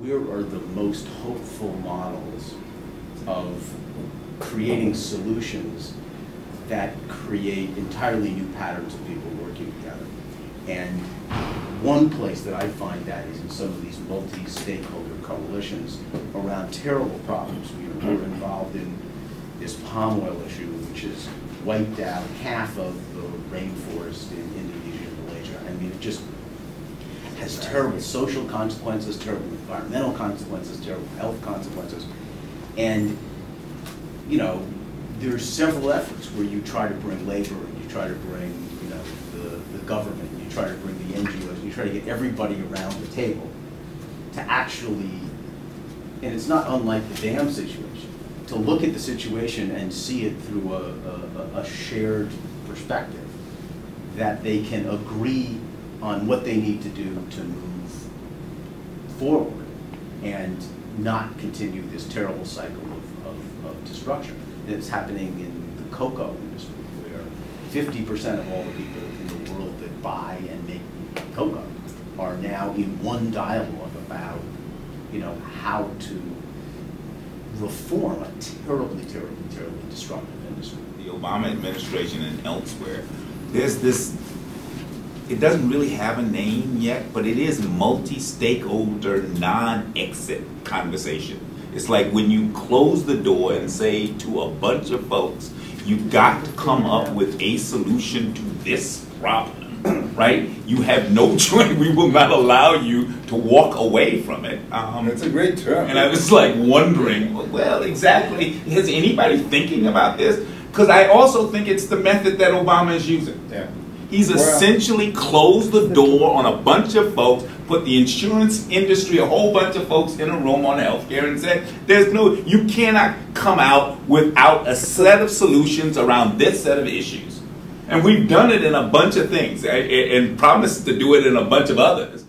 where are the most hopeful models of creating solutions that create entirely new patterns of people working together. And one place that I find that is in some of these multi-stakeholder coalitions around terrible problems. We're involved in this palm oil issue, which has wiped out half of the rainforest in Indonesia and Malaysia. I mean, it just has terrible social consequences, terrible environmental consequences, terrible health consequences. And, you know, there's several efforts where you try to bring labor and you try to bring, you know, the government, and you try to bring the NGOs, and you try to get everybody around the table to actually, and it's not unlike the dam situation, to look at the situation and see it through a shared perspective, that they can agree on what they need to do to move forward and not continue this terrible cycle of destruction. It's happening in the cocoa industry, where 50% of all the people in the world that buy and make cocoa are now in one dialogue about, you know, how to reform a terribly, terribly, terribly destructive industry. The Obama administration and elsewhere, there's this, it doesn't really have a name yet, but it is multi-stakeholder, non-exit conversation. It's like when you close the door and say to a bunch of folks, you've got to come up with a solution to this problem, right? You have no choice. We will not allow you to walk away from it. That's a great term. And I was like wondering, well, exactly, is anybody thinking about this? Because I also think it's the method that Obama is using. Yeah. He's essentially closed the door on a bunch of folks, put the insurance industry, a whole bunch of folks in a room on healthcare and said, there's no, you cannot come out without a set of solutions around this set of issues. And we've done it in a bunch of things and promised to do it in a bunch of others.